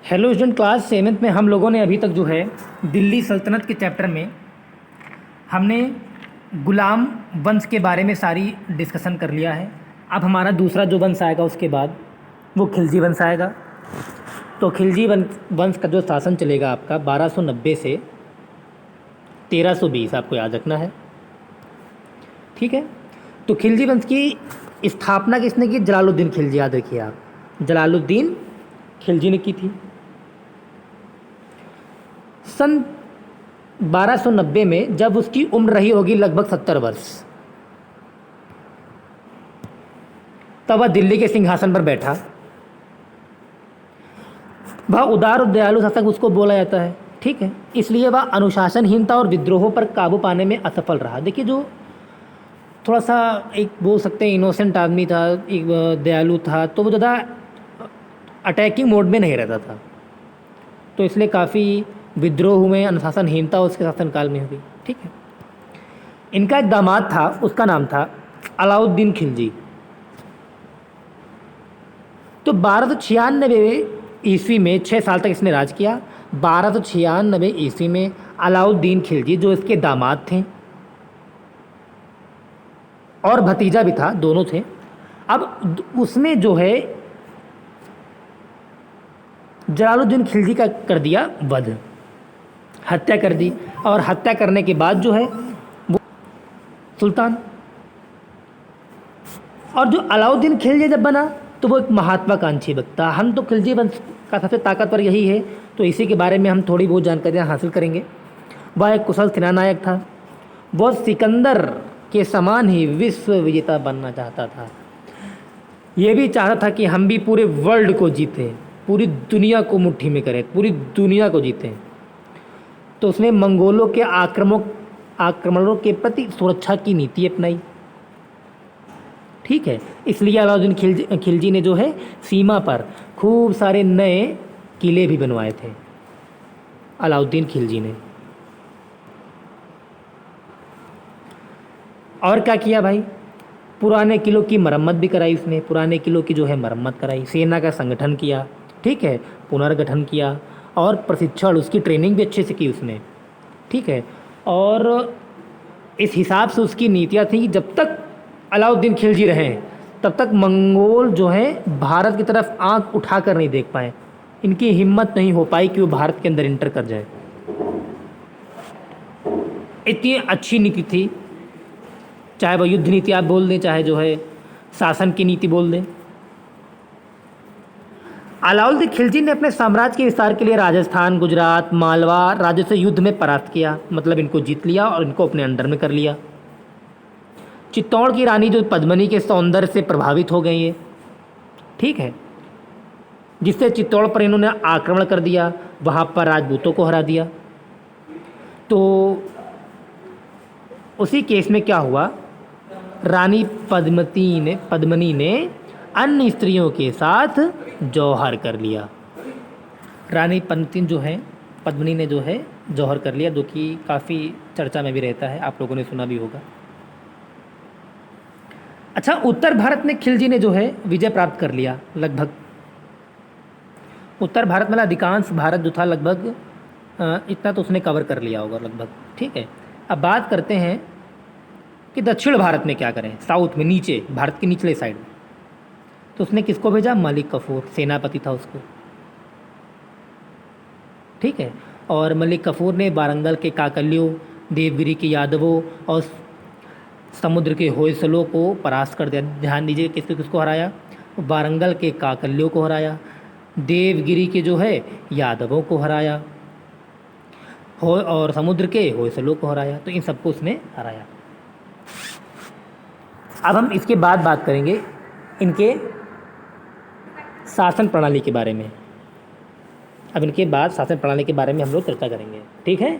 Hello student, class seventh में हम लोगों ने अभी तक जो है दिल्ली सल्तनत के चैप्टर में हमने गुलाम वंश के बारे में सारी डिस्कशन कर लिया है। अब हमारा दूसरा जो वंश आएगा उसके बाद वो खिलजी वंश आएगा। तो खिलजी वंश का जो शासन चलेगा आपका 1290 से 1320, आपको याद रखना है। ठीक है, तो खिलजी वंश की स्थापना किसने की? जलालुद्दीन खिलजी, याद रखिए आप, जलालुद्दीन खिलजी ने की थी। सन 1290 में जब उसकी उम्र रही होगी लगभग 70 वर्ष, तब वह दिल्ली के सिंहासन पर बैठा। वह उदार और दयालु शासक उसको बोला जाता है। ठीक है, इसलिए वह अनुशासनहीनता और विद्रोहों पर काबू पाने में असफल रहा। देखिए, जो थोड़ा सा एक बोल सकते हैं इनोसेंट आदमी था, एक दयालु था, तो वो ज़्यादा अटैकिंग मोड में नहीं रहता था, तो इसलिए काफ़ी विद्रोह हुए, अनुशासनहीनता उसके शासनकाल में हुई। ठीक है, इनका एक दामाद था, उसका नाम था अलाउद्दीन खिलजी। तो 1296 ईस्वी में 6 साल तक इसने राज किया। 1296 ईस्वी में अलाउद्दीन खिलजी, जो इसके दामाद थे और भतीजा भी था, दोनों थे, अब उसने जो है जलालुद्दीन खिलजी का कर दिया वध, हत्या कर दी। और हत्या करने के बाद जो है वो सुल्तान, और जो अलाउद्दीन खिलजी जब बना तो वो एक महात्वाकांक्षी व्यक्ति था। हम तो खिलजी वंश का सबसे ताकतवर यही है, तो इसी के बारे में हम थोड़ी बहुत जानकारियाँ हासिल करेंगे। वह एक कुशल सेनानायक था। वह सिकंदर के समान ही विश्व विजेता बनना चाहता था। ये भी चाहता था कि हम भी पूरे वर्ल्ड को जीतें, पूरी दुनिया को मुट्ठी में करें, पूरी दुनिया को जीतें। तो उसने मंगोलों के आक्रमणों के प्रति सुरक्षा की नीति अपनाई। ठीक है, इसलिए अलाउद्दीन खिलजी ने जो है सीमा पर खूब सारे नए किले भी बनवाए थे, अलाउद्दीन खिलजी ने। और क्या किया भाई? पुराने किलों की मरम्मत भी कराई उसने, पुराने किलों की जो है मरम्मत कराई, सेना का संगठन किया। ठीक है, पुनर्गठन किया और प्रशिक्षण, उसकी ट्रेनिंग भी अच्छे से की उसने। ठीक है, और इस हिसाब से उसकी नीतियाँ थी कि जब तक अलाउद्दीन खिलजी रहे तब तक मंगोल जो है भारत की तरफ आंख उठाकर नहीं देख पाए, इनकी हिम्मत नहीं हो पाई कि वो भारत के अंदर इंटर कर जाए। इतनी अच्छी नीति थी, चाहे वह युद्ध नीति आप बोल दें, चाहे जो है शासन की नीति बोल दें। अलाउद्दीन खिलजी ने अपने साम्राज्य के विस्तार के लिए राजस्थान, गुजरात, मालवा राज्यों से युद्ध में परास्त किया, मतलब इनको जीत लिया और इनको अपने अंडर में कर लिया। चित्तौड़ की रानी जो पद्मिनी के सौंदर्य से प्रभावित हो गई है, ठीक है, जिससे चित्तौड़ पर इन्होंने आक्रमण कर दिया, वहाँ पर राजपूतों को हरा दिया। तो उसी केस में क्या हुआ, रानी पद्मिनी ने अन्य स्त्रियों के साथ जौहर कर लिया। रानी पद्मिनी ने जो है जौहर कर लिया, जो कि काफ़ी चर्चा में भी रहता है, आप लोगों ने सुना भी होगा। अच्छा, उत्तर भारत में खिलजी ने जो है विजय प्राप्त कर लिया। लगभग उत्तर भारत में अधिकांश भारत जो था लगभग इतना तो उसने कवर कर लिया होगा लगभग। ठीक है, अब बात करते हैं कि दक्षिण भारत में क्या करें, साउथ में, नीचे भारत के निचले साइड में। तो उसने किसको भेजा? मलिक कफूर, सेनापति था उसको। ठीक है, और मलिक कफूर ने वारंगल के काकलियों, देवगिरी के यादवों और समुद्र के होयसलों को परास्त कर दिया। ध्यान दीजिए, किसको किसको हराया? वारंगल के काकलियों को हराया, देवगिरी के जो है यादवों को हराया, और समुद्र के होयसलों को हराया। तो इन सबको उसने हराया। अब हम इसके बाद बात करेंगे इनके शासन प्रणाली के बारे में। अब इनके बाद शासन प्रणाली के बारे में हम लोग चर्चा करेंगे। ठीक है।